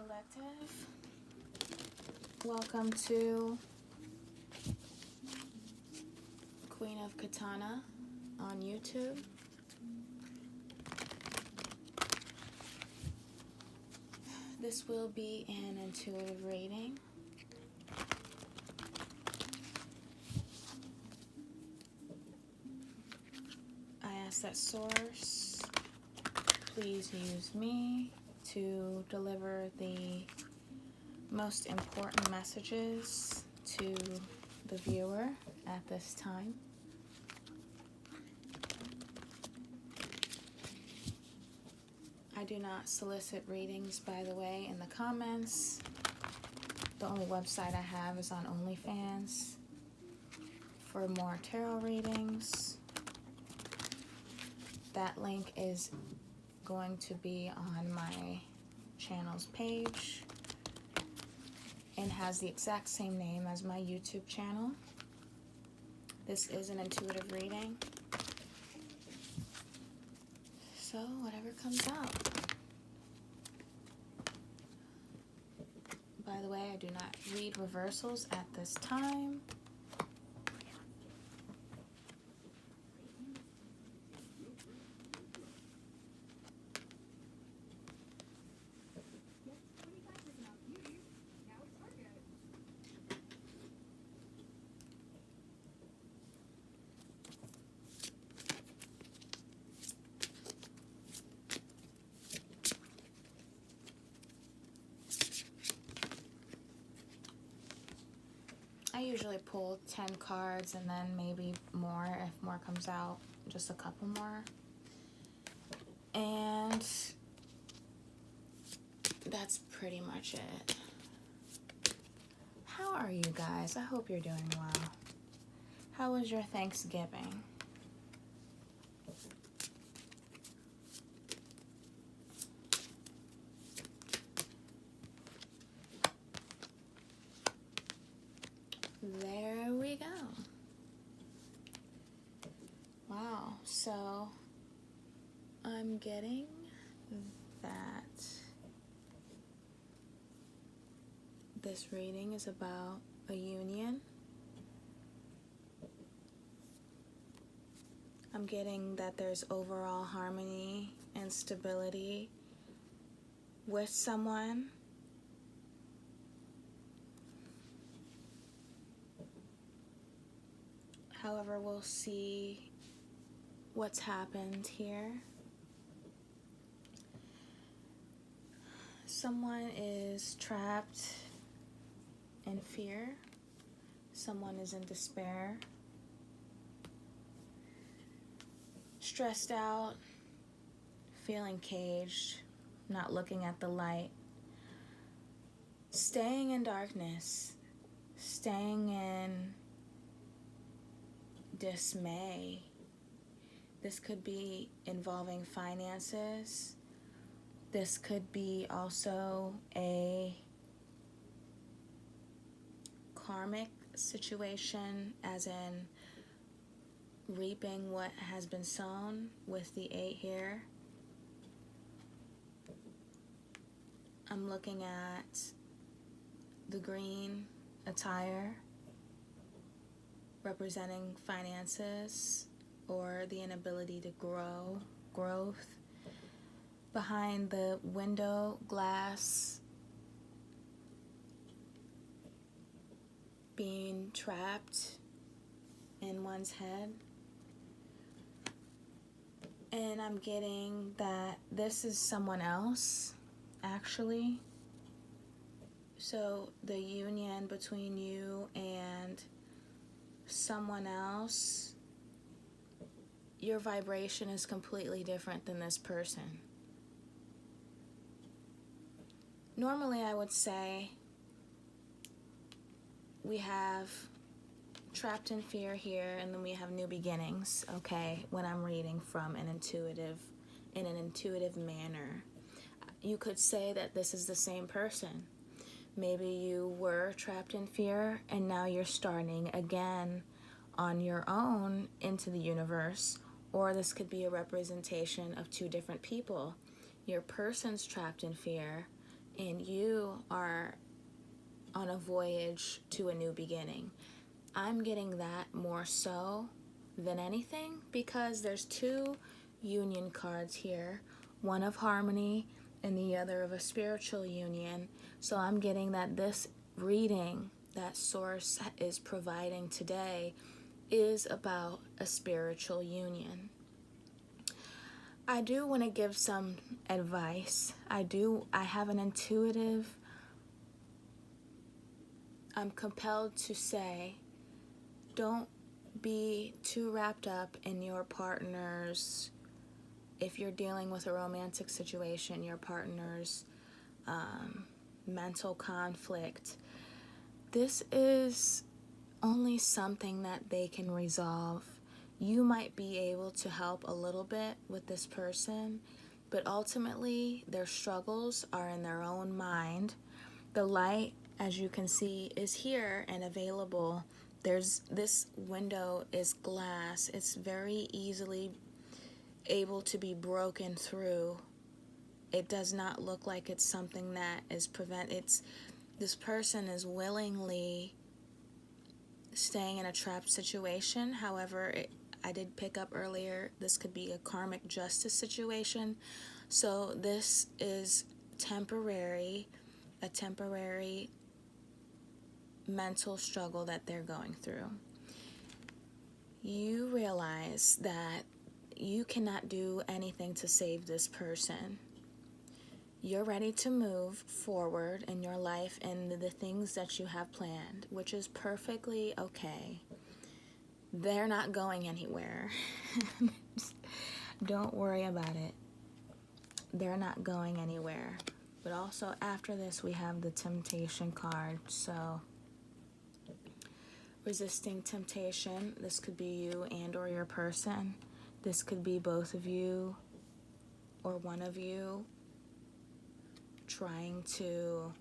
Collective. Welcome to Queen of Katana on YouTube. This will be an intuitive reading. I ask that Source please use me to deliver the most important messages to the viewer at this time. I do not solicit readings, by the way, in the comments. The only website I have is on OnlyFans for more tarot readings. That link is going to be on my channel's page and has the exact same name as my YouTube channel. This is an intuitive reading, so whatever comes out. By the way, I do not read reversals at this time. I usually pull 10 cards and then maybe more if more comes out, just a couple more. And that's pretty much it. How are you guys? I hope you're doing well. How was your Thanksgiving? There we go. Wow, so I'm getting that this reading is about a union. I'm getting that there's overall harmony and stability with someone. However, we'll see what's happened here. Someone is trapped in fear. Someone is in despair. Stressed out, feeling caged, not looking at the light. Staying in darkness, staying in dismay. This could be involving finances. This could be also a karmic situation, as in reaping what has been sown with the 8 here. I'm looking at the green attire representing finances or the inability to growth. Behind the window glass, being trapped in one's head. And I'm getting that this is someone else, actually. So the union between you and someone else, your vibration is completely different than this person. Normally, I would say we have trapped in fear here, and then we have new beginnings, okay, when I'm reading from in an intuitive manner. You could say that this is the same person. Maybe you were trapped in fear, and now you're starting again on your own into the universe. Or this could be a representation of 2 different people. Your person's trapped in fear. and you are on a voyage to a new beginning. I'm getting that more so than anything because there's two union cards here, one of harmony and the other of a spiritual union. So I'm getting that this reading that Source is providing today is about a spiritual union. I do want to give some advice. I have an intuitive, I'm compelled to say, don't be too wrapped up in your partner's, if you're dealing with a romantic situation, your partner's mental conflict. This is only something that they can resolve. You might be able to help a little bit with this person, but ultimately their struggles are in their own mind. The light, as you can see, is here and available. This window is glass. It's very easily able to be broken through. It does not look like it's something that is this person is willingly staying in a trapped situation. However, I did pick up earlier, this could be a karmic justice situation. So this is temporary, a temporary mental struggle that they're going through. You realize that you cannot do anything to save this person. You're ready to move forward in your life and the things that you have planned, which is perfectly okay. They're not going anywhere. Don't worry about it. They're not going anywhere. But also after this, we have the temptation card. So resisting temptation, this could be you and or your person. This could be both of you or one of you trying to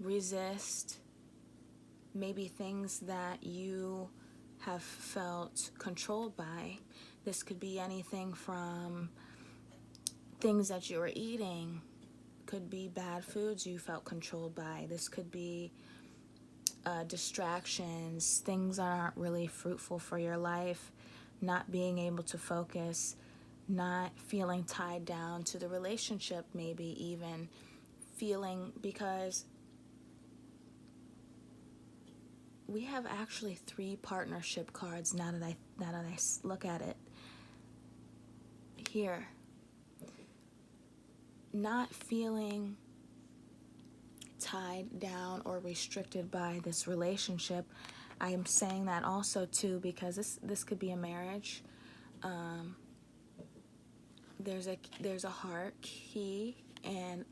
resist maybe things that you have felt controlled by. This could be anything from things that you were eating, could be bad foods you felt controlled by. This could be distractions, things that aren't really fruitful for your life, not being able to focus, not feeling tied down to the relationship, maybe even feeling, because we have actually 3 partnership cards now that I look at it here. Not feeling tied down or restricted by this relationship. I am saying that also too because this could be a marriage. There's a heart key, and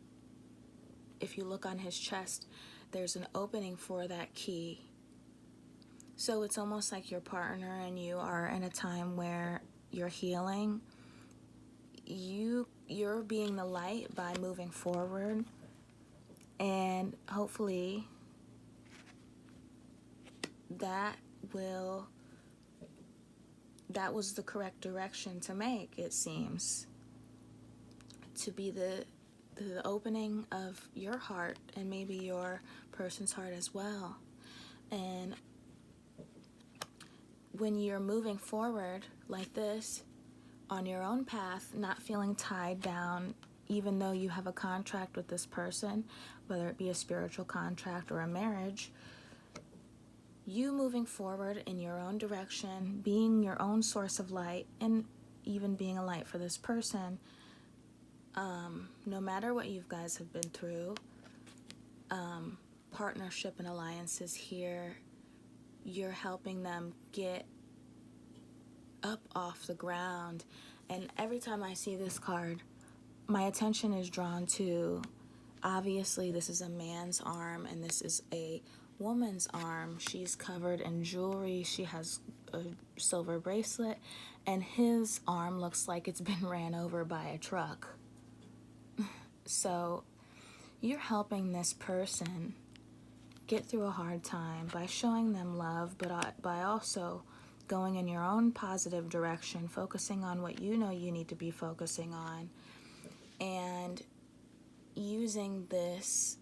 if you look on his chest, there's an opening for that key. So it's almost like your partner and you are in a time where you're healing. You're being the light by moving forward, and hopefully that was the correct direction to make, it seems, to be the opening of your heart and maybe your person's heart as well. And when you're moving forward like this on your own path, not feeling tied down, even though you have a contract with this person, whether it be a spiritual contract or a marriage, you moving forward in your own direction, being your own source of light, and even being a light for this person, no matter what you guys have been through, partnership and alliances here, you're helping them get up off the ground. And every time I see this card, my attention is drawn to, obviously this is a man's arm and this is a woman's arm. She's covered in jewelry, she has a silver bracelet, and his arm looks like it's been ran over by a truck. So you're helping this person get through a hard time by showing them love, but by also going in your own positive direction, focusing on what you know you need to be focusing on, and using this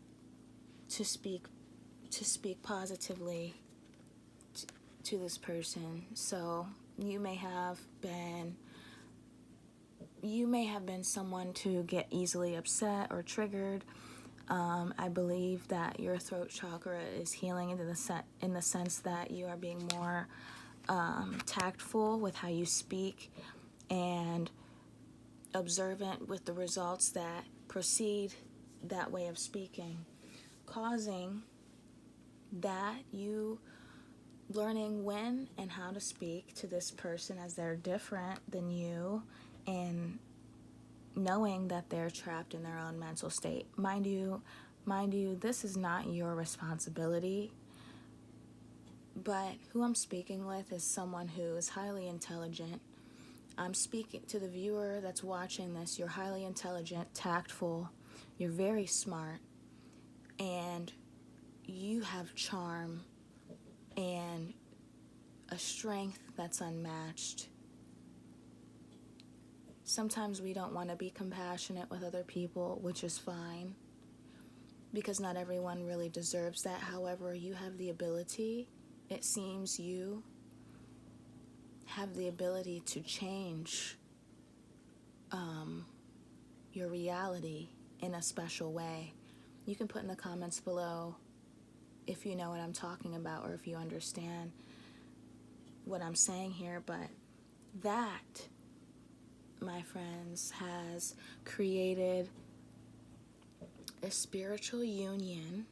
to speak positively to this person. So you may have been someone to get easily upset or triggered. I believe that your throat chakra is healing in the sense that you are being more tactful with how you speak and observant with the results that precede that way of speaking, causing that you learning when and how to speak to this person as they're different than you, and knowing that they're trapped in their own mental state. Mind you, this is not your responsibility, but who I'm speaking with is someone who is highly intelligent. I'm speaking to the viewer that's watching this. You're highly intelligent, tactful, you're very smart, and you have charm and a strength that's unmatched. Sometimes we don't want to be compassionate with other people, which is fine, because not everyone really deserves that. However, you have the ability, it seems you have the ability to change your reality in a special way. You can put in the comments below if you know what I'm talking about or if you understand what I'm saying here, but that, my friends, has created a spiritual union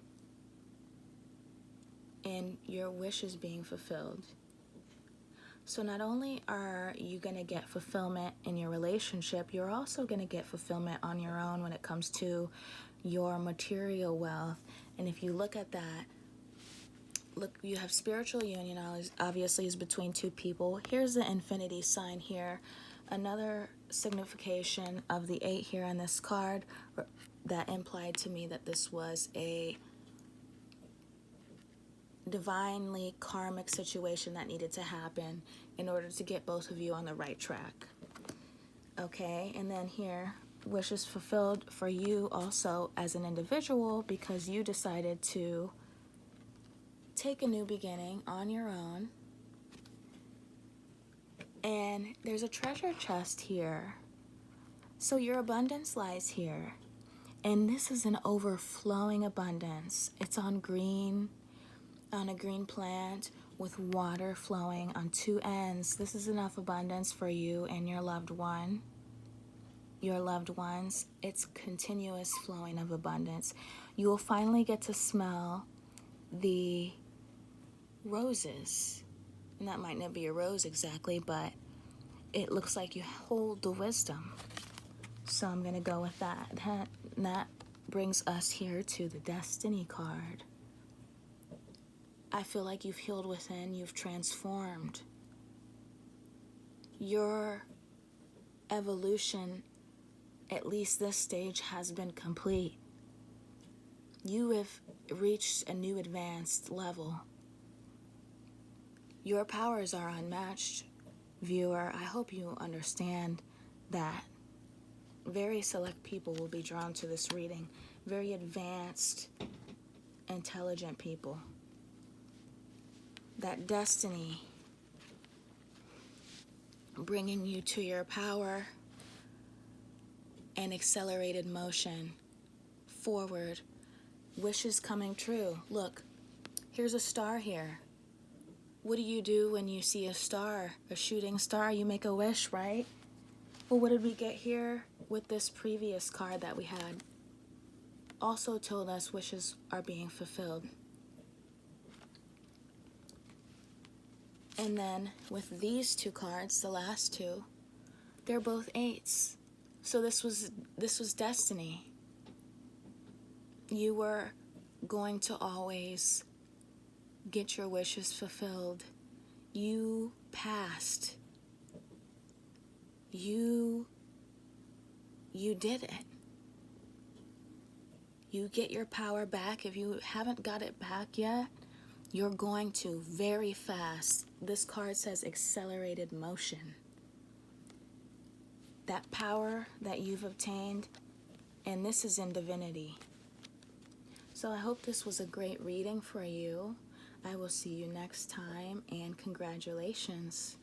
and your wishes being fulfilled. So not only are you going to get fulfillment in your relationship, you're also going to get fulfillment on your own when it comes to your material wealth. And if you look at that, look, you have spiritual union, obviously, is between two people. Here's the infinity sign here. Another signification of the 8 here on this card that implied to me that this was a divinely karmic situation that needed to happen in order to get both of you on the right track. Okay, and then here, wishes fulfilled for you also as an individual, because you decided to take a new beginning on your own. And there's a treasure chest here. So your abundance lies here. And this is an overflowing abundance. It's on a green plant with water flowing on 2 ends. This is enough abundance for you and your loved one. Your loved ones. It's continuous flowing of abundance. You will finally get to smell the roses. And that might not be a rose exactly, but it looks like you hold the wisdom. So I'm going to go with that. That brings us here to the Destiny card. I feel like you've healed within, you've transformed. Your evolution, at least this stage, has been complete. You have reached a new advanced level. Your powers are unmatched, viewer. I hope you understand that. Very select people will be drawn to this reading. Very advanced, intelligent people. That destiny bringing you to your power and accelerated motion forward. Wishes coming true. Look, here's a star here. What do you do when you see a star, a shooting star? You make a wish, right? Well, what did we get here with this previous card that we had? Also told us wishes are being fulfilled. And then with these 2 cards, the last 2, they're both 8s. So this was destiny. You were going to always get your wishes fulfilled. You passed. You did it. You get your power back. If you haven't got it back yet, you're going to very fast. This card says accelerated motion. That power that you've obtained And this is in divinity. So I hope this was a great reading for you. I will see you next time, and congratulations.